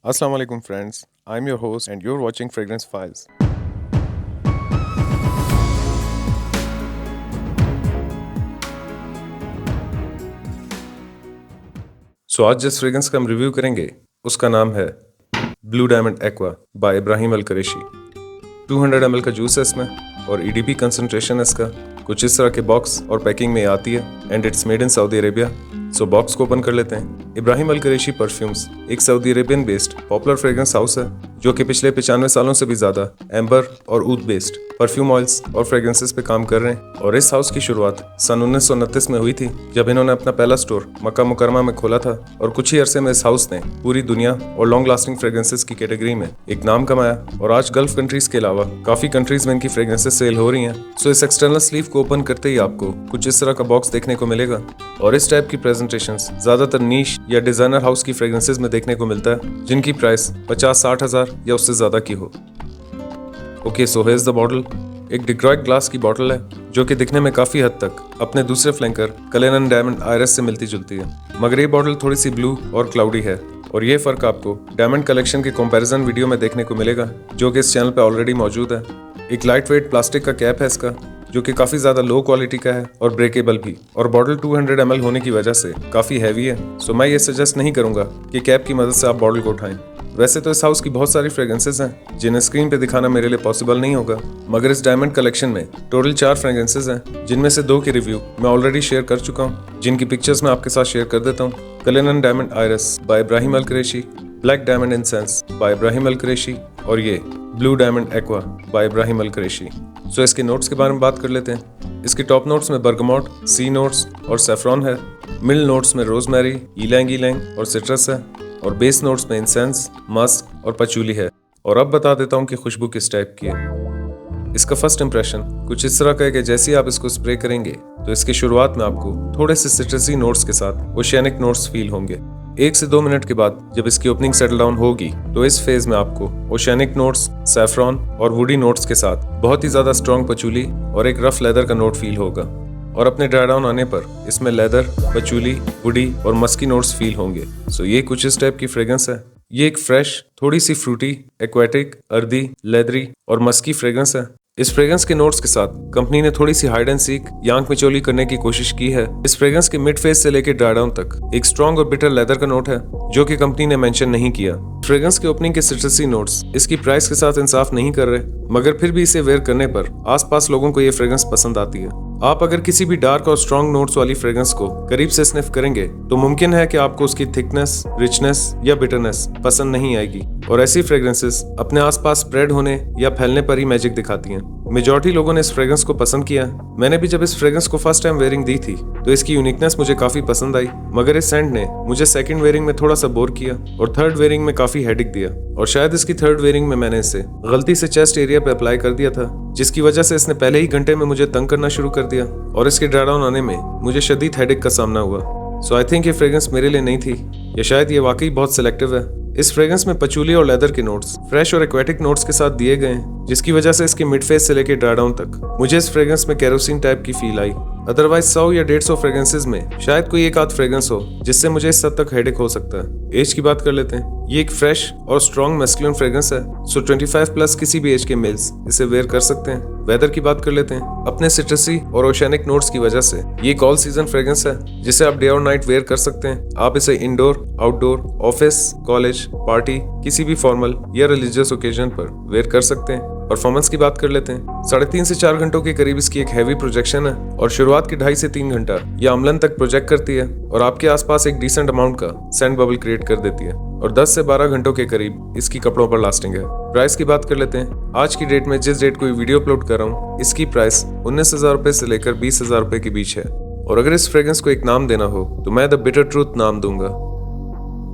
Assalamu alaikum friends, I'm your host and you're watching Fragrance Files. आज जिस fragrance का हम रिव्यू करेंगे उसका नाम है blue diamond aqua by Ibrahim Al Qurashi. 200 ml का जूस है इसमें और EDP कंसंट्रेशन है इसका। कुछ इस तरह के बॉक्स और पैकिंग में आती है and it's made in Saudi Arabia. Box को ओपन कर लेते हैं। इब्राहिम अल कुरैशी परफ्यूम्स एक Saudi Arabian based popular fragrance house है जो कि पिछले 95 सालों से भी ज्यादा एम्बर और ऊद बेस्ड परफ्यूम ऑयल्स और फ्रेग्रेंसेस पे काम कर रहे हैं। और इस हाउस की शुरुआत सन 1929 में हुई थी जब इन्होंने अपना पहला स्टोर मक्का मुकरमा में खोला था। और कुछ ही अरसे में इस हाउस ने पूरी दुनिया और लॉन्ग लास्टिंग फ्रेग्रेंसेस की कैटेगरी में एक नाम कमाया और आज गल्फ कंट्रीज के अलावा काफी कंट्रीज में इनकी फ्रेग्रेंसेस सेल हो रही हैं। इस एक्सटर्नल स्लीव को ओपन करते ही आपको कुछ इस तरह का बॉक्स देखने को मिलेगा और इस टाइप की प्रेजेंटेशंस ज्यादातर नीश या डिजाइनर हाउस की फ्रेग्रेंसेस में देखने को मिलता है जिनकी प्राइस 50-60 हजार या उससे ज्यादा की हो। Okay, so here's the bottle. एक डिक्रॉइड ग्लास की बॉटल है जो कि दिखने में काफी हद तक अपने दूसरे फ्लैंकर कलेनन डायमंड आयरस से मिलती जुलती है, मगर ये बॉटल थोड़ी सी ब्लू और क्लाउडी है। और ये फर्क आपको डायमंड कलेक्शन के कंपैरिजन वीडियो में देखने को मिलेगा जो कि इस चैनल पे ऑलरेडी मौजूद है। एक लाइट वेट प्लास्टिक का कैप है इसका जो कि काफी ज्यादा लो क्वालिटी का है और ब्रेकेबल भी। और बॉटल 200 ml होने की वजह से काफी हैवी है। मैं ये सजेस्ट नहीं करूंगा कि कैप की मदद से आप बॉटल को उठाएं। वैसे तो इस हाउस की बहुत सारी फ्रेग्रेंसेस हैं जिन्हें स्क्रीन पे दिखाना मेरे लिए पॉसिबल नहीं होगा, मगर इस डायमंड कलेक्शन में टोटल 4 फ्रेग्रेंसेस हैं जिनमें से 2 के रिव्यू मैं ऑलरेडी शेयर कर चुका हूँ, जिनकी पिक्चर्स मैं आपके साथ शेयर कर देता हूँ। Cullinan diamond Iris by Ibrahim Al Qurashi, black diamond incense by Ibrahim Al Qurashi और ये blue diamond aqua by Ibrahim Al Qurashi. इसके नोट्स के बारे में बात कर लेते हैं। इसकी टॉप नोट्स में बर्गमोट, सी नोट्स और सैफरॉन है। मिडिल नोट्स में रोजमेरी, इलैंग इलैंग और सिट्रस है। और बेस नोट्स में इंसेंस, मस्क और पचूली है। और अब बता देता हूँ कि खुशबू किस टाइप की है। इसका फर्स्ट इंप्रेशन कुछ इस तरह का है कि जैसे ही आप इसको स्प्रे करेंगे तो इसकी शुरुआत में आपको थोड़े से सिट्रसी नोट्स के साथ ओशियानिक नोट्स फील होंगे। 1 से 2 मिनट के बाद जब इसकी ओपनिंग सेटल डाउन होगी तो इस फेज में आपको ओशियानिक नोट्स, सैफरॉन और वुडी नोट्स के साथ बहुत ही ज्यादा स्ट्रॉन्ग पचूली और एक रफ लेदर का नोट फील होगा। और अपने ड्राई डाउन आने पर इसमें लेदर, पचूली, वुडी और मस्की नोट्स फील होंगे। ये कुछ इस टाइप की फ्रेग्रेंस है। ये एक फ्रेश, थोड़ी सी फ्रूटी, एक्वेटिक, अर्दी, लेदरी और मस्की फ्रेग्रेंस है। इस फ्रेग्रेंस के नोट्स के साथ कंपनी ने थोड़ी सी हाइड एंड सीक या आंख मिचौली करने की कोशिश की है। इस फ्रेग्रेंस के मिड फेस से लेकर ड्राई डाउन तक एक स्ट्रॉन्ग और बिटर लेदर का नोट है जो कि कंपनी ने मेंशन नहीं किया। फ्रेग्रेंस के ओपनिंग के सिट्रसी नोट्स इसकी प्राइस के साथ इंसाफ नहीं कर रहे, मगर फिर भी इसे वेयर करने पर आसपास लोगों को ये फ्रेग्रेंस पसंद आती है। आप अगर किसी भी डार्क और स्ट्रॉन्ग नोट्स वाली फ्रेग्रेंस को करीब से स्निफ करेंगे तो मुमकिन है कि आपको उसकी थिकनेस, रिचनेस या बिटरनेस पसंद नहीं आएगी। और ऐसी फ्रेग्रेंसेस अपने आसपास स्प्रेड होने या फैलने पर ही मैजिक दिखाती हैं। मेजॉरिटी लोगों ने इस फ्रेग्रेंस को पसंद किया। मैंने भी जब इस फ्रेग्रेंस को फर्स्ट टाइम वेयरिंग दी थी तो इसकी यूनिकनेस मुझे काफी पसंद आई, मगर इस सेंट ने मुझे सेकंड वेयरिंग में थोड़ा सा बोर किया और थर्ड वेयरिंग में काफी हेडेक दिया। और शायद इसकी थर्ड वेयरिंग में मैंने इसे गलती से चेस्ट एरिया पे अप्लाई कर दिया था, जिसकी वजह से इसने पहले ही घंटे में मुझे तंग करना शुरू कर दिया और इसके ड्राई डाउन आने में मुझे शदीद हेडेक का सामना हुआ। आई थिंक ये फ्रेग्रेंस मेरे लिए नहीं थी, या शायद ये वाकई बहुत सिलेक्टिव है। इस फ्रेग्रेंस में पचूली और लेदर के नोट्स फ्रेश और एक्वेटिक नोट्स के साथ दिए गए हैं, जिसकी वजह से इसके मिड फेस से लेकर ड्राई डाउन तक मुझे इस फ्रेग्रेंस में केरोसिन टाइप की फील आई। अदरवाइज 100 या 150 फ्रेग्रेंसेस में शायद कोई एक आध फ्रेग्रेंस हो जिससे मुझे इस हद तक हेडेक हो सकता है। एज की बात कर लेते हैं। ये एक फ्रेश और स्ट्रॉन्ग मैस्कुलिन फ्रेग्रेंस है। 25 प्लस किसी भी एज के मेल्स इसे वेयर कर सकते हैं। वेदर की बात कर लेते हैं। अपने सिट्रसी और ओशियानिक नोट्स की वजह से ये एक ऑल सीजन फ्रेग्रेंस है जिसे आप डे और नाइट वेयर कर सकते हैं। आप इसे indoor, outdoor, office, college, party, किसी भी फॉर्मल या रिलीजियस ओकेजन पर वेयर कर सकते हैं। परफॉर्मेंस की बात कर लेते हैं। 3.5 से 4 घंटों के करीब इसकी एक हैवी प्रोजेक्शन है और शुरुआत के 2.5 से 3 घंटा यह अमलन तक प्रोजेक्ट करती है और आपके आसपास एक डिसेंट अमाउंट का सेंट बबल क्रिएट कर देती है। और 10 से 12 घंटों के करीब इसकी कपड़ों पर लास्टिंग है। प्राइस की बात कर लेते हैं। आज की डेट में जिस डेट को वीडियो अपलोड कर रहा हूँ इसकी प्राइस 19,000 रुपए से लेकर 20,000 रुपए के बीच है। और अगर इस फ्रेग्रेंस को एक नाम देना हो तो मैं द बिटर ट्रूथ नाम दूंगा।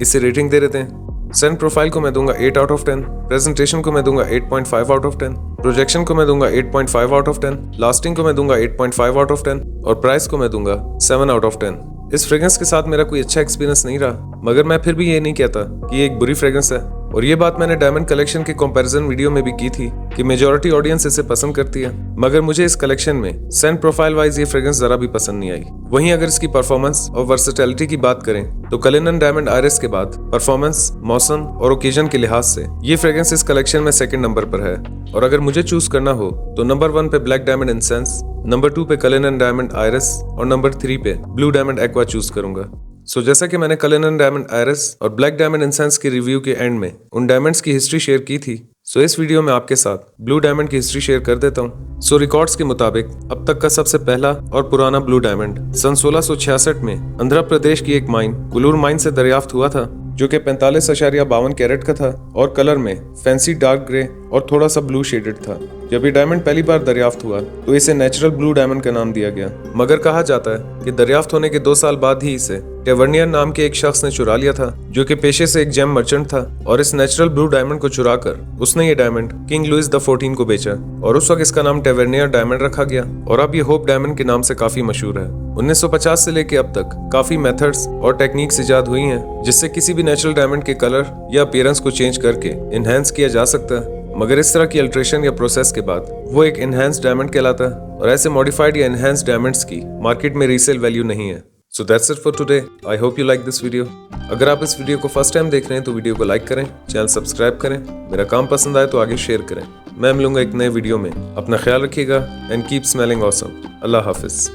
इसे रेटिंग दे देते हैं। सेंट प्रोफाइल को मैं दूंगा 8 आउट ऑफ 10, प्रेजेंटेशन को मैं दूंगा 8.5 आउट ऑफ 10, प्रोजेक्शन को मैं दूंगा 8.5 आउट ऑफ 10, लास्टिंग को मैं दूंगा 8.5 आउट ऑफ 10 और प्राइस को मैं दूंगा 7 आउट ऑफ 10। इस फ्रेग्रेंस के साथ मेरा कोई अच्छा एक्सपीरियंस नहीं रहा, मगर मैं फिर भी ये नहीं कहता कि ये एक बुरी फ्रेग्रेंस है। और ये बात मैंने डायमंड कलेक्शन के कंपैरिजन वीडियो में भी की थी कि मेजॉरिटी ऑडियंस इसे पसंद करती है, मगर मुझे इस कलेक्शन में सेंट प्रोफाइल वाइज ये फ्रेग्रेंस जरा भी पसंद नहीं आई। वहीं अगर इसकी परफॉर्मेंस और वर्सेटिलिटी की बात करें तो कलिनन डायमंड आयरिस के बाद परफॉर्मेंस, मौसम और ओकेजन के लिहाज से ये फ्रेग्रेंस इस कलेक्शन में सेकंड नंबर पर है। और अगर मुझे चूज करना हो तो नंबर 1 पे ब्लैक डायमंड इंसेंस, नंबर 2 पे कलिनन डायमंड आयरिस और नंबर 3 पे ब्लू डायमंड एक्वा चूज करूंगा। सो जैसा कि मैंने कलिनन डायमंड आयरिस और ब्लैक डायमंड इंसेंस की रिव्यू के एंड में उन डायमंड्स की हिस्ट्री शेयर की थी, सो इस वीडियो में आपके साथ ब्लू डायमंड की हिस्ट्री शेयर कर देता हूँ। सो रिकॉर्ड्स के मुताबिक अब तक का सबसे पहला और पुराना ब्लू डायमंड सन 1666 में आंध्र प्रदेश की एक माइन कुलूर माइन से दरियाफ्त हुआ था, जो कि 45.52 कैरेट का था और कलर में फैंसी डार्क ग्रे और थोड़ा सा ब्लू शेडेड था। जब ये डायमंड पहली बार दरियाफ्त हुआ तो इसे नेचुरल ब्लू डायमंड का नाम दिया गया, मगर कहा जाता है कि दरियाफ्त होने के 2 साल बाद ही इसे टेवर्नियर नाम के एक शख्स ने चुरा लिया था, जो कि पेशे से एक जेम मर्चेंट था, और इस नेचुरल ब्लू डायमंड को चुराकर उसने ये डायमंड किंग लुइस द 14 को बेचा और उस वक्त इसका नाम टेवर्नियर डायमंड रखा गया और अब ये होप डायमंड के नाम से काफी मशहूर है। 1950 से लेके अब तक काफी मेथड्स और टेक्निक्स इजाद हुई हैं जिससे किसी भी नेचुरल डायमंड के कलर या अपीयरेंस को चेंज करके इनहेंस किया जा सकता है, मगर इस तरह की अल्ट्रेशन या प्रोसेस के बाद वो एक इनहेंस्ड डायमंड कहलाता है और ऐसे मॉडिफाइड या इनहेंस्ड डायमंड्स की मार्केट में रीसेल वैल्यू नहीं है। So that's it for today. I hope you like this video. अगर आप इस वीडियो को फर्स्ट टाइम देख रहे हैं तो वीडियो को लाइक करें, चैनल सब्सक्राइब करें, मेरा काम पसंद आए तो आगे शेयर करें। मैं मिलूंगा एक नए वीडियो में। अपना ख्याल रखिएगा and keep smelling awesome. Allah Hafiz.